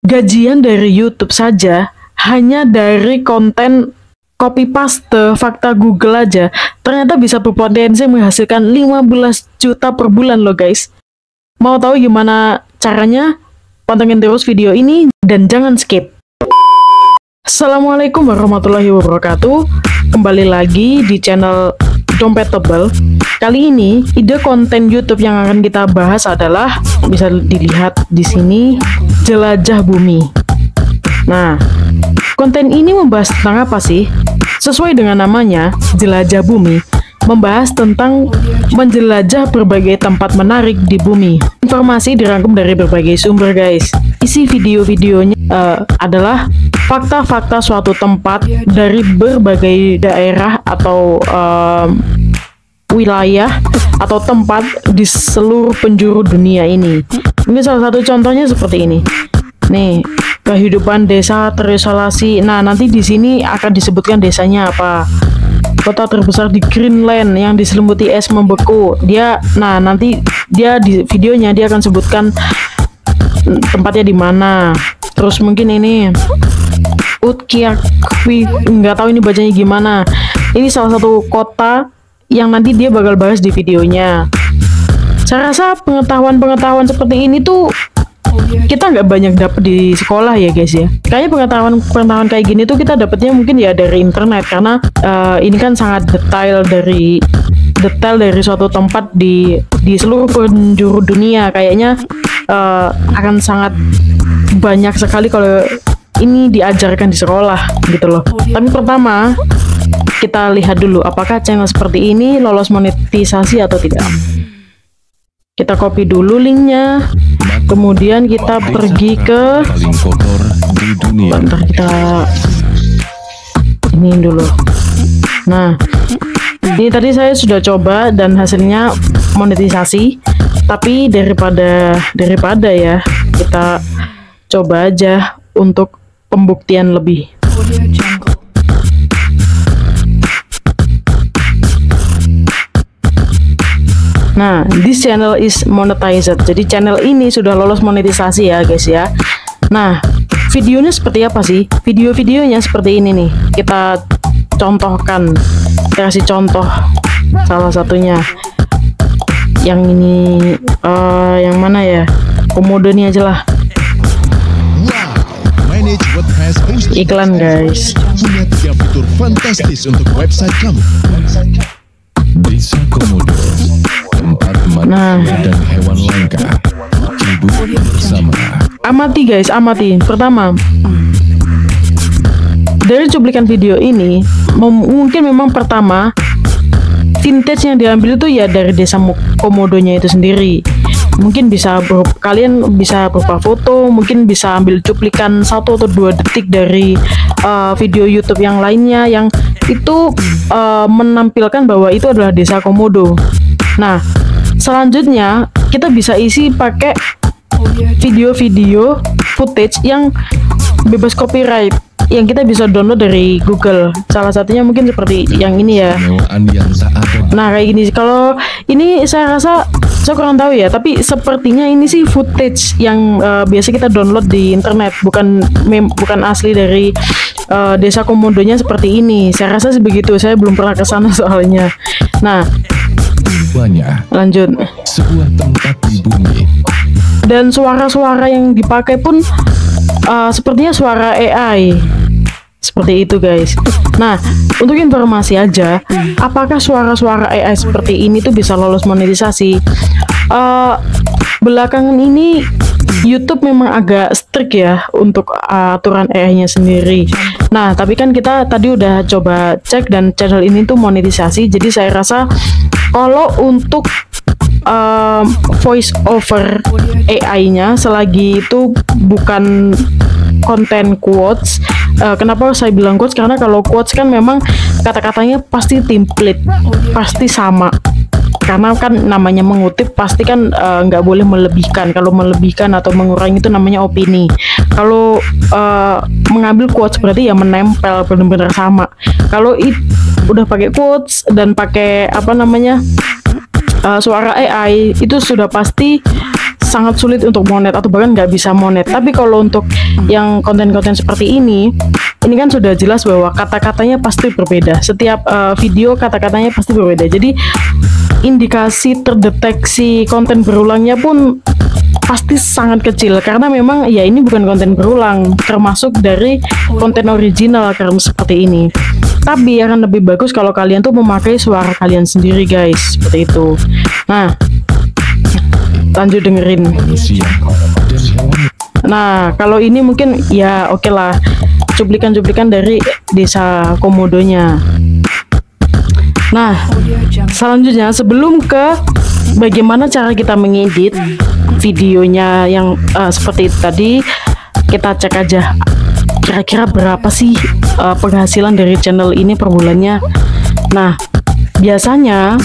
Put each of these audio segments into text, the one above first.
gajian dari YouTube saja hanya dari konten copy paste fakta Google aja ternyata bisa berpotensi menghasilkan 15 juta per bulan loh guys. Mau tahu gimana caranya? Pantengin terus video ini dan jangan skip. Assalamualaikum warahmatullahi wabarakatuh. Kembali lagi di channel Dompet Tebal. Kali ini ide konten YouTube yang akan kita bahas adalah, bisa dilihat di sini, jelajah bumi. Nah, konten ini membahas tentang apa sih? Sesuai dengan namanya, jelajah bumi, membahas tentang menjelajah berbagai tempat menarik di bumi. Informasi dirangkum dari berbagai sumber guys. Isi video-videonya adalah fakta-fakta suatu tempat dari berbagai daerah atau wilayah atau tempat di seluruh penjuru dunia ini. Ini salah satu contohnya seperti ini. Nih, kehidupan desa terisolasi. Nah, nanti di sini akan disebutkan desanya apa. Kota terbesar di Greenland yang diselimuti es membeku. Nanti di videonya dia akan sebutkan tempatnya di mana. Terus mungkin ini Utqiagvik, nggak tahu ini bacanya gimana. Ini salah satu kota yang nanti dia bakal bahas di videonya. Saya rasa pengetahuan seperti ini tuh kita nggak banyak dapet di sekolah ya guys ya. Kayaknya pengetahuan kayak gini tuh kita dapetnya mungkin ya dari internet, karena ini kan sangat detail dari suatu tempat di seluruh penjuru dunia. Kayaknya akan sangat banyak sekali kalau ini diajarkan di sekolah gitu loh. Tapi pertama kita lihat dulu apakah channel seperti ini lolos monetisasi atau tidak. Kita copy dulu linknya, kemudian kita pergi ke bentar, kita ini dulu. Nah, ini tadi saya sudah coba dan hasilnya monetisasi, tapi daripada ya, kita coba aja untuk pembuktian lebih. Nah, this channel is monetized. Jadi channel ini sudah lolos monetisasi ya guys ya. Nah, videonya seperti apa sih? Videonya seperti ini nih. Kita contohkan, kita kasih contoh salah satunya. Yang ini, yang mana ya? Komodo ini aja lah. Iklan guys. Punya 3 fitur fantastis untuk website kamu. Desa Komodo, tempat manusia dan hewan langka hidup bersama. Amati guys, amati. Pertama, dari cuplikan video ini mungkin memang pertama vintage yang diambil itu ya dari desa Komodonya itu sendiri. Mungkin kalian bisa berupa foto, mungkin bisa ambil cuplikan 1 atau 2 detik dari video YouTube yang lainnya yang itu menampilkan bahwa itu adalah desa Komodo. Nah, selanjutnya kita bisa isi pakai video-video footage yang bebas copyright yang kita bisa download dari Google. Salah satunya mungkin seperti yang ini ya. Nah, kayak gini. Kalau ini saya rasa saya kurang tahu ya, tapi sepertinya ini sih footage yang biasa kita download di internet, bukan asli dari desa Komodonya seperti ini. Saya rasa sih begitu. Saya belum pernah ke sana soalnya. Nah, lanjut. Sebuah tempat di bumi. Dan suara-suara yang dipakai pun sepertinya suara AI. Seperti itu guys. Nah, untuk informasi aja, apakah suara-suara AI seperti ini tuh bisa lolos monetisasi? Belakangan ini YouTube memang agak strict ya untuk aturan AI-nya sendiri. Nah, tapi kan kita tadi udah coba cek dan channel ini tuh monetisasi. Jadi saya rasa kalau untuk voice over AI-nya, selagi itu bukan konten quotes. Kenapa saya bilang quotes? Karena kalau quotes kan memang kata-katanya pasti template, pasti sama. Karena kan namanya mengutip, pasti kan nggak boleh melebihkan. Kalau melebihkan atau mengurangi itu namanya opini. Kalau mengambil quotes berarti ya menempel, benar-benar sama. Kalau udah pakai quotes dan pakai apa namanya suara AI, itu sudah pasti sangat sulit untuk monet atau bahkan nggak bisa monet. Tapi kalau untuk yang konten-konten seperti ini kan sudah jelas bahwa kata-katanya pasti berbeda. Setiap video kata-katanya pasti berbeda. Jadi indikasi terdeteksi konten berulangnya pun pasti sangat kecil, karena memang ya ini bukan konten berulang, termasuk dari konten original karena seperti ini. Tapi akan lebih bagus kalau kalian tuh memakai suara kalian sendiri guys, seperti itu. Nah, lanjut dengerin. Nah, kalau ini mungkin ya oke lah, cuplikan-cuplikan dari desa Komodonya. Nah, selanjutnya sebelum ke bagaimana cara kita mengedit videonya yang seperti itu tadi, kita cek aja kira-kira berapa sih penghasilan dari channel ini per bulannya. Nah, biasanya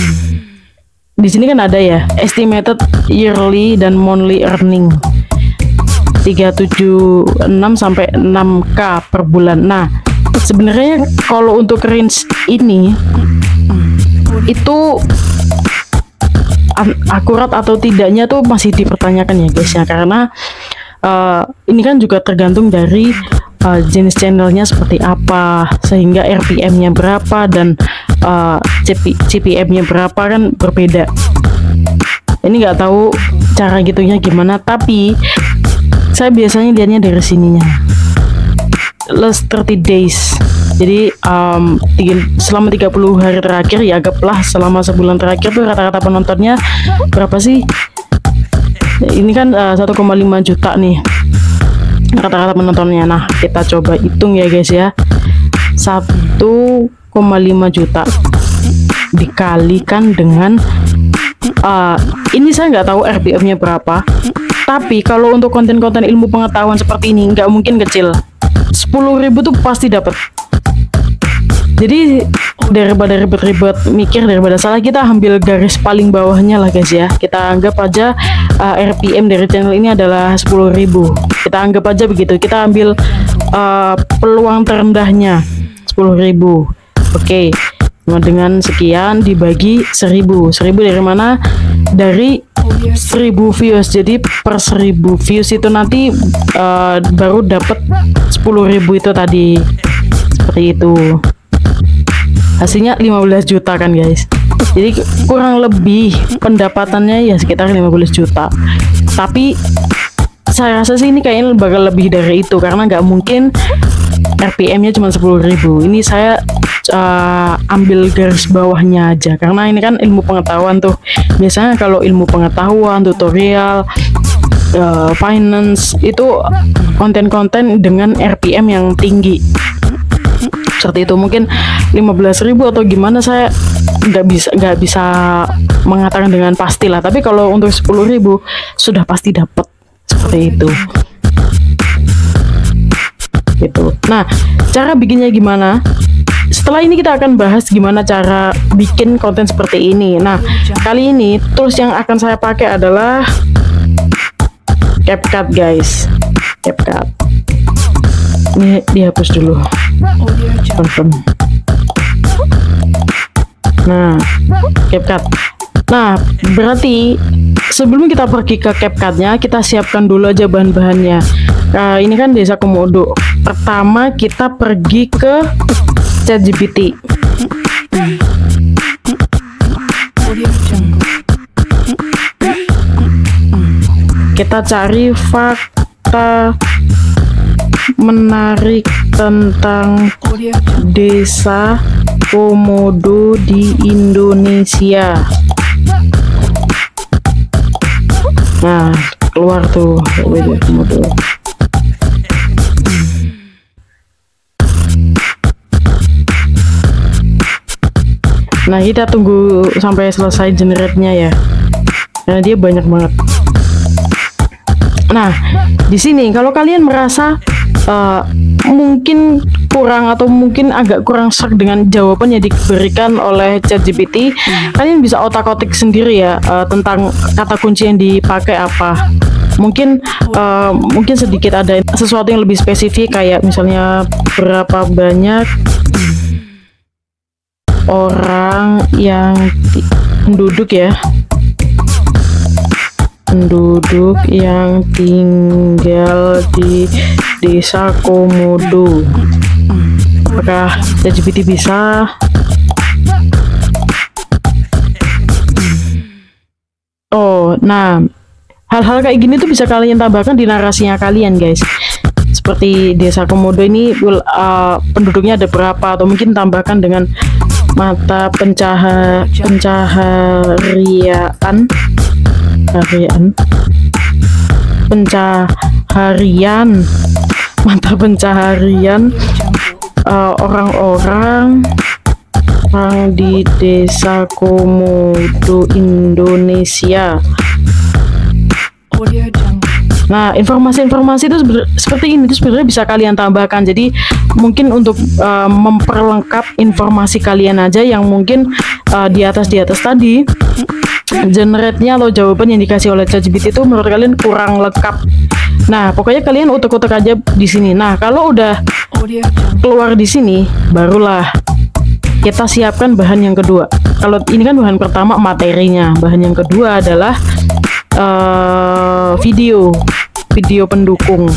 di sini kan ada ya estimated yearly dan monthly earning 376 sampai 6k per bulan. Nah, sebenarnya kalau untuk range ini itu akurat atau tidaknya tuh masih dipertanyakan ya guys ya, karena ini kan juga tergantung dari jenis channelnya seperti apa, sehingga RPM-nya berapa dan CPM-nya berapa kan berbeda. Ini nggak tahu cara gitunya gimana, tapi saya biasanya lihatnya dari sininya, last 30 days. Jadi selama 30 hari terakhir ya, anggaplah selama sebulan terakhir tuh rata-rata penontonnya berapa sih? Ini kan 1,5 juta nih rata-rata penontonnya. Nah, kita coba hitung ya guys ya, 1,5 juta dikalikan dengan ini saya nggak tahu RPM-nya berapa, tapi kalau untuk konten-konten ilmu pengetahuan seperti ini nggak mungkin kecil. 10.000 tuh pasti dapat. Jadi daripada ribet-ribet mikir, daripada salah, kita ambil garis paling bawahnya lah guys ya. Kita anggap aja RPM dari channel ini adalah 10.000. Kita anggap aja begitu. Kita ambil peluang terendahnya 10.000. Oke. Nah, dengan sekian dibagi 1.000. 1.000 dari mana? Dari 1.000 views. Jadi per 1.000 views itu nanti baru dapat 10.000 itu tadi. Seperti itu. Hasilnya 15 juta kan guys. Jadi kurang lebih pendapatannya ya sekitar 15 juta. Tapi saya rasa sih ini kayaknya bakal lebih dari itu, karena nggak mungkin RPM-nya cuma 10.000. Ini saya ambil garis bawahnya aja, karena ini kan ilmu pengetahuan tuh. Biasanya kalau ilmu pengetahuan, tutorial, finance itu konten-konten dengan RPM yang tinggi. Seperti itu, mungkin 15.000 atau gimana, saya nggak bisa mengatakan dengan pasti lah. Tapi kalau untuk 10.000 sudah pasti dapat, seperti itu. Gitu. Nah, cara bikinnya gimana? Setelah ini kita akan bahas gimana cara bikin konten seperti ini. Nah, kali ini tools yang akan saya pakai adalah CapCut guys. CapCut. Ini dihapus dulu. Confirm. Nah, CapCut. Nah, berarti sebelum kita pergi ke CapCut-nya, kita siapkan dulu aja bahan-bahannya. Nah, ini kan Desa Komodo. Pertama kita pergi ke ChatGPT. Kita cari fakta menarik tentang Desa Komodo di Indonesia. Nah, keluar tuh Komodo. Nah, kita tunggu sampai selesai generate-nya ya, karena dia banyak banget. Nah, di sini kalau kalian merasa mungkin kurang atau mungkin agak kurang serak dengan jawaban yang diberikan oleh ChatGPT, kalian bisa otak-otik sendiri ya tentang kata kunci yang dipakai apa. Mungkin sedikit ada sesuatu yang lebih spesifik, kayak misalnya berapa banyak orang yang penduduk ya. penduduk yang tinggal di Desa Komodo. Apakah ChatGPT bisa? Oh, nah, hal-hal kayak gini tuh bisa kalian tambahkan di narasinya kalian, guys. Seperti Desa Komodo ini penduduknya ada berapa, atau mungkin tambahkan dengan mata pencaharian mata pencaharian orang-orang di Desa Komodo Indonesia. Nah, informasi-informasi itu seperti ini itu sebenarnya bisa kalian tambahkan. Jadi mungkin untuk memperlengkap informasi kalian aja yang mungkin di atas tadi generate-nya atau jawaban yang dikasih oleh ChatGPT itu menurut kalian kurang lengkap. Nah, pokoknya kalian utek-utek aja di sini. Nah, kalau udah keluar di sini, barulah kita siapkan bahan yang kedua. Kalau ini kan bahan pertama materinya, bahan yang kedua adalah video pendukung.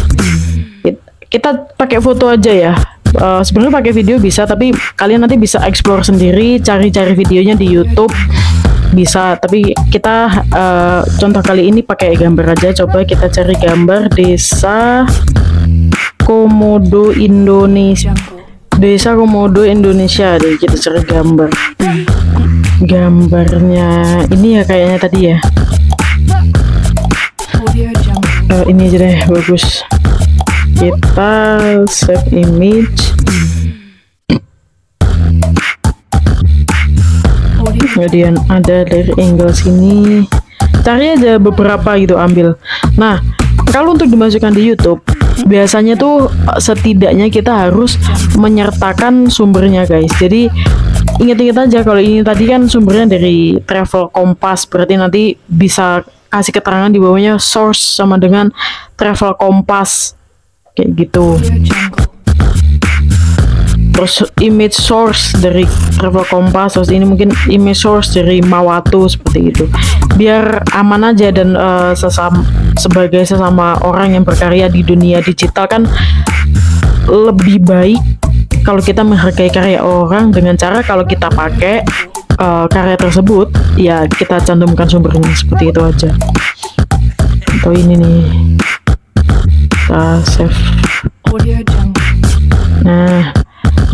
Kita pakai foto aja ya. Sebenarnya pakai video bisa, tapi kalian nanti bisa explore sendiri, cari-cari videonya di YouTube bisa. Tapi kita contoh kali ini pakai gambar aja. Coba kita cari gambar Desa Komodo Indonesia. Desa Komodo Indonesia deh, kita cari gambarnya ini ya kayaknya tadi ya. Ini aja deh, bagus. Kita save image. Kemudian ada dari angle sini, cari aja beberapa gitu, ambil. Nah, kalau untuk dimasukkan di YouTube biasanya tuh setidaknya kita harus menyertakan sumbernya, guys. Jadi ingat-ingat aja kalau ini tadi kan sumbernya dari Travel Kompas, berarti nanti bisa kasih keterangan di bawahnya source sama dengan Travel Kompas kayak gitu. Terus image source dari Travel Kompas, terus ini mungkin image source dari Mawatu, seperti itu. Biar aman aja dan sebagai sesama orang yang berkarya di dunia digital kan lebih baik kalau kita menghargai karya orang dengan cara kalau kita pakai karya tersebut ya kita cantumkan sumbernya, seperti itu aja. Atau ini nih, kita save. Nah,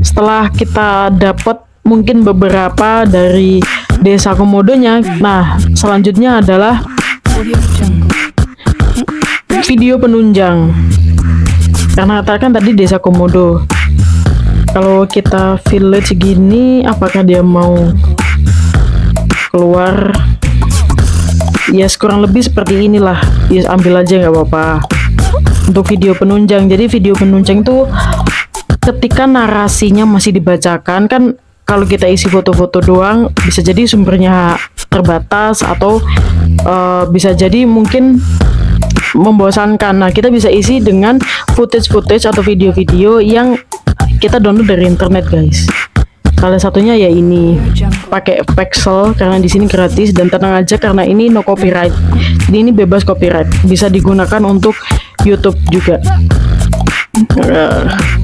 setelah kita dapat mungkin beberapa dari Desa Komodonya, nah selanjutnya adalah video penunjang. Karena katakan tadi Desa Komodo, kalau kita village gini, apakah dia mau keluar? Ya kurang lebih seperti inilah, ya ambil aja nggak apa-apa. Untuk video penunjang, jadi video penunjang itu ketika narasinya masih dibacakan kan, kalau kita isi foto-foto doang bisa jadi sumbernya terbatas atau bisa jadi mungkin membosankan. Nah, kita bisa isi dengan footage atau video-video yang kita download dari internet, guys. Salah satunya ya ini, pakai Pexel karena di sini gratis, dan tenang aja karena ini no copyright. Jadi ini bebas copyright, bisa digunakan untuk YouTube juga.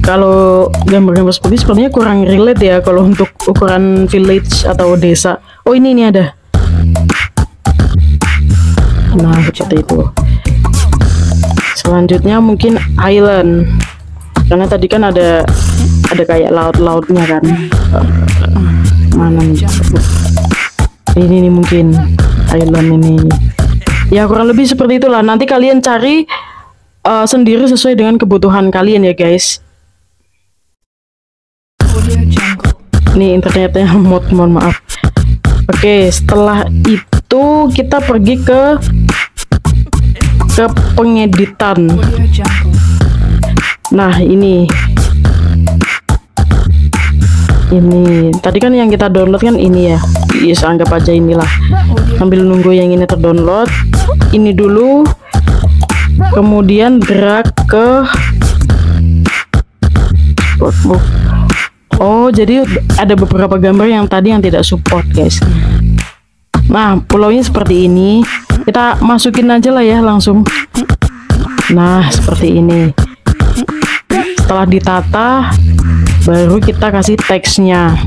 Kalau gambar-gambar seperti sepertinya kurang relate ya kalau untuk ukuran village atau desa. Oh ini ada. Nah seperti itu. Selanjutnya mungkin island, karena tadi kan ada kayak laut-lautnya kan. Mana nih? Ini nih mungkin island ini. Ya kurang lebih seperti itulah. Nanti kalian cari sendiri sesuai dengan kebutuhan kalian ya, guys. Ini internetnya mohon maaf. Oke, setelah itu kita pergi ke pengeditan. Nah ini tadi kan yang kita download kan ini ya, yes, anggap aja inilah, sambil nunggu yang ini terdownload. Ini dulu, kemudian drag ke support move. Oh jadi ada beberapa gambar yang tadi yang tidak support, guys. Nah pulaunya seperti ini. Kita masukin aja lah ya langsung. Nah, seperti ini. Setelah ditata, baru kita kasih teksnya.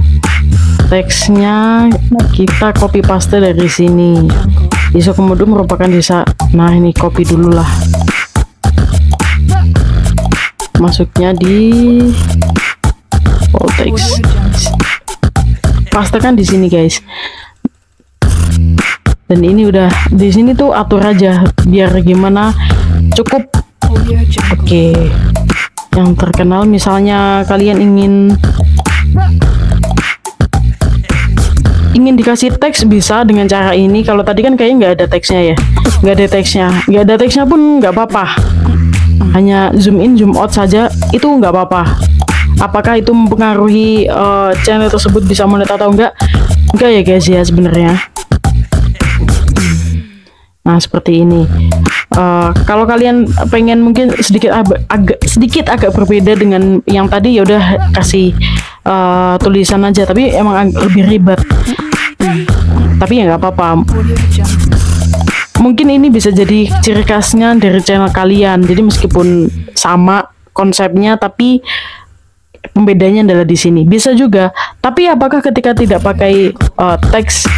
Teksnya kita copy paste dari sini. Desa Komodo merupakan desa. Nah, ini copy dulu lah. Masuknya di all text. Pastekan di sini, guys. Dan ini udah di sini tuh atur aja biar gimana cukup. Oke. Yang terkenal misalnya kalian ingin dikasih teks bisa dengan cara ini. Kalau tadi kan kayaknya nggak ada teksnya ya, nggak ada teksnya pun nggak apa-apa, hanya zoom in zoom out saja itu nggak apa-apa. Apakah itu mempengaruhi channel tersebut bisa monet atau enggak ya guys ya sebenarnya. Nah, seperti ini. Kalau kalian pengen mungkin sedikit agak berbeda dengan yang tadi, ya udah kasih tulisan aja, tapi emang lebih ribet. Tapi ya nggak apa-apa. Mungkin ini bisa jadi ciri khasnya dari channel kalian. Jadi meskipun sama konsepnya, tapi pembedanya adalah di sini. Bisa juga. Tapi apakah ketika tidak pakai teks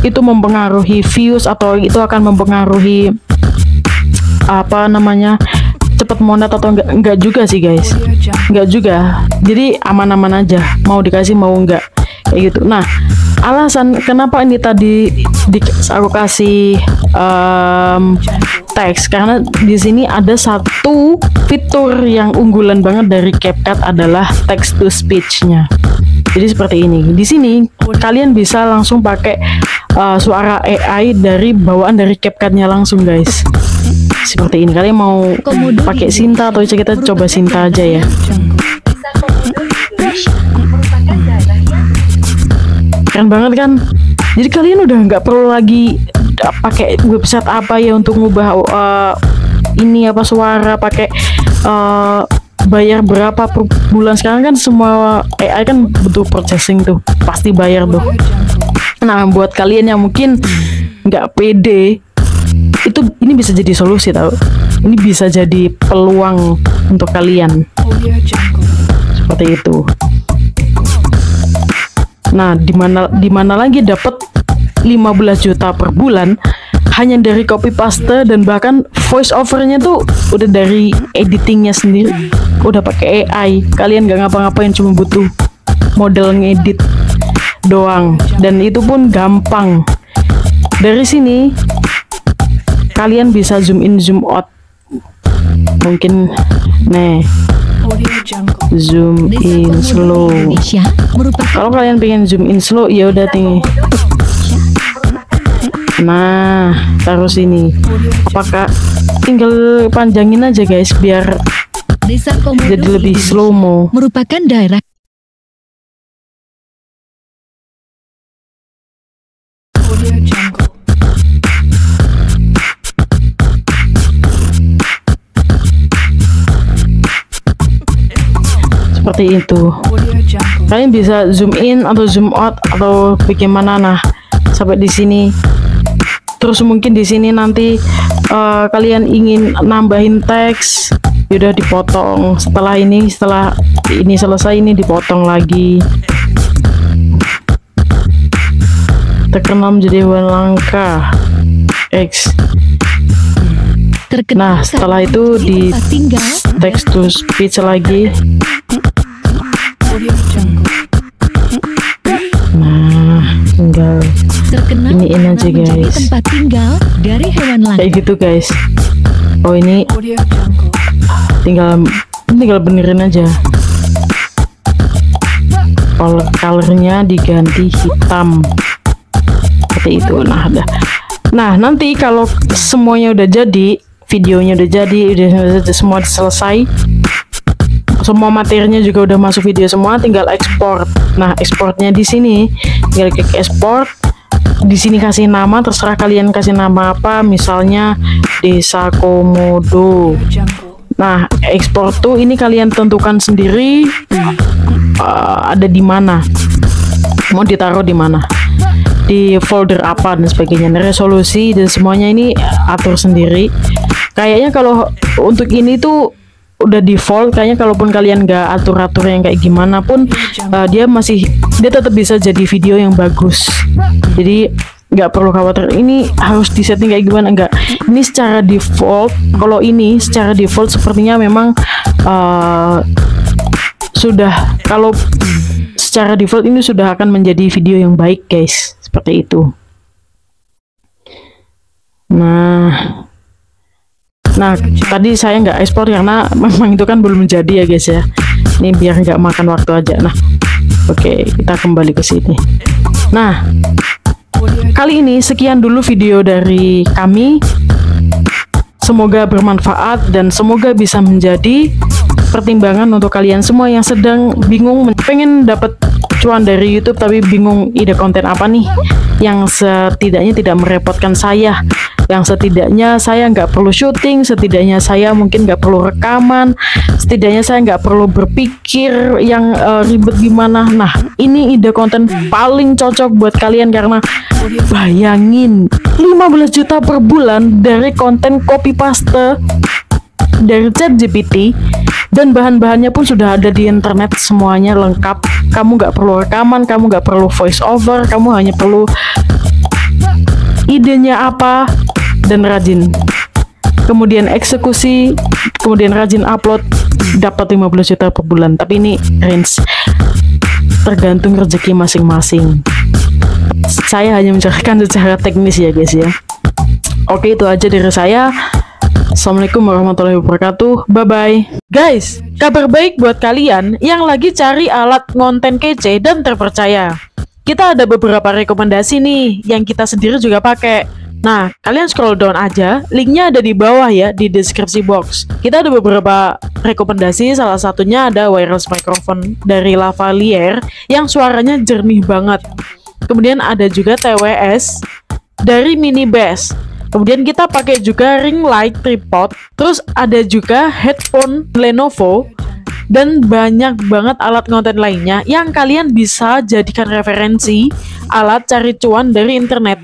itu mempengaruhi views atau itu akan mempengaruhi apa namanya cepet monet atau enggak juga sih guys, enggak juga. Jadi aman-aman aja, mau dikasih mau enggak kayak gitu. Nah, alasan kenapa ini tadi aku kasih teks karena di sini ada satu fitur yang unggulan banget dari CapCut adalah text to speech-nya. Jadi seperti ini. Di sini kalian bisa langsung pakai suara AI dari bawaan dari CapCut-nya langsung, guys. Seperti ini. Kalian mau pakai Sinta atau kita coba Sinta aja ya. Keren banget kan? Jadi kalian udah nggak perlu lagi pakai website apa ya untuk ngubah ini apa suara, pakai bayar berapa per bulan. Sekarang kan semua AI kan butuh processing tuh, pasti bayar tuh. Nah, buat kalian yang mungkin nggak pede, ini bisa jadi solusi tau. Ini bisa jadi peluang untuk kalian. Seperti itu. Nah, di mana lagi dapat 15 juta per bulan hanya dari copy paste, dan bahkan voice overnya tuh udah dari editingnya sendiri, udah pakai AI. Kalian gak ngapa-ngapain, cuma butuh model ngedit doang, dan itu pun gampang. Dari sini kalian bisa zoom in zoom out. Mungkin nih zoom in slow. Kalau kalian pengen zoom in slow, ya udah tinggi. Nah, taruh sini. Apakah tinggal panjangin aja guys biar jadi lebih slow mo. Merupakan daerah seperti itu. Kalian bisa zoom in atau zoom out atau bagaimana. Nah, sampai di sini. Terus mungkin di sini nanti kalian ingin nambahin teks, udah dipotong. Setelah ini selesai, ini dipotong lagi. Terkenal menjadi hewan langka X. Nah, setelah itu di text to speech lagi. Nah, tinggal iniin aja guys. Tempat tinggal dari hewan langka. Kayak gitu guys. Oh, ini tinggal benerin aja. Colornya diganti hitam. Seperti itu. Nah, nanti kalau semuanya udah jadi, videonya udah jadi, udah semua selesai, semua materinya juga udah masuk video semua, tinggal ekspor. Nah, ekspornya di sini tinggal klik export. Di sini kasih nama, terserah kalian kasih nama apa, misalnya Desa Komodo. Nah, ekspor tuh ini kalian tentukan sendiri ada di mana, mau ditaruh di mana. di folder apa dan sebagainya. Nah, resolusi dan semuanya ini atur sendiri. Kayaknya kalau untuk ini tuh udah default, kayaknya kalaupun kalian nggak atur-atur yang kayak gimana pun dia tetap bisa jadi video yang bagus. Jadi nggak perlu khawatir ini harus disetting kayak gimana, enggak. Ini secara default, kalau ini secara default sepertinya memang sudah, kalau secara default ini sudah akan menjadi video yang baik guys, seperti itu. Nah tadi saya nggak ekspor karena memang itu kan belum jadi ya guys ya. Ini biar nggak makan waktu aja. Nah oke, kita kembali ke sini. Nah kali ini sekian dulu video dari kami. Semoga bermanfaat dan semoga bisa menjadi pertimbangan untuk kalian semua yang sedang bingung, pengen dapat cuan dari YouTube tapi bingung ide konten apa nih yang setidaknya tidak merepotkan saya, yang setidaknya saya nggak perlu syuting, setidaknya saya mungkin nggak perlu rekaman, setidaknya saya nggak perlu berpikir yang ribet gimana. Nah ini ide konten paling cocok buat kalian, karena bayangin 15 juta per bulan dari konten copy paste dari ChatGPT, dan bahan-bahannya pun sudah ada di internet, semuanya lengkap. Kamu nggak perlu rekaman, kamu nggak perlu voice over, kamu hanya perlu idenya apa dan rajin, kemudian eksekusi, kemudian rajin upload, dapat 15 juta per bulan. Tapi ini range tergantung rezeki masing-masing. Saya hanya menjelaskan secara teknis ya guys ya. Oke, itu aja dari saya. Assalamualaikum warahmatullahi wabarakatuh. Bye bye. Guys, kabar baik buat kalian yang lagi cari alat ngonten kece dan terpercaya. Kita ada beberapa rekomendasi nih yang kita sendiri juga pakai. Nah, kalian scroll down aja, linknya ada di bawah ya, di deskripsi box. Kita ada beberapa rekomendasi, salah satunya ada wireless microphone dari Lavalier yang suaranya jernih banget. Kemudian ada juga TWS dari Mini Bass. Kemudian kita pakai juga ring light tripod. Terus ada juga headphone Lenovo. Dan banyak banget alat konten lainnya yang kalian bisa jadikan referensi alat cari cuan dari internet.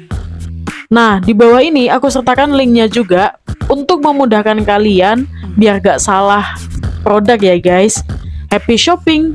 Nah, di bawah ini aku sertakan linknya juga untuk memudahkan kalian biar gak salah produk ya guys. Happy shopping!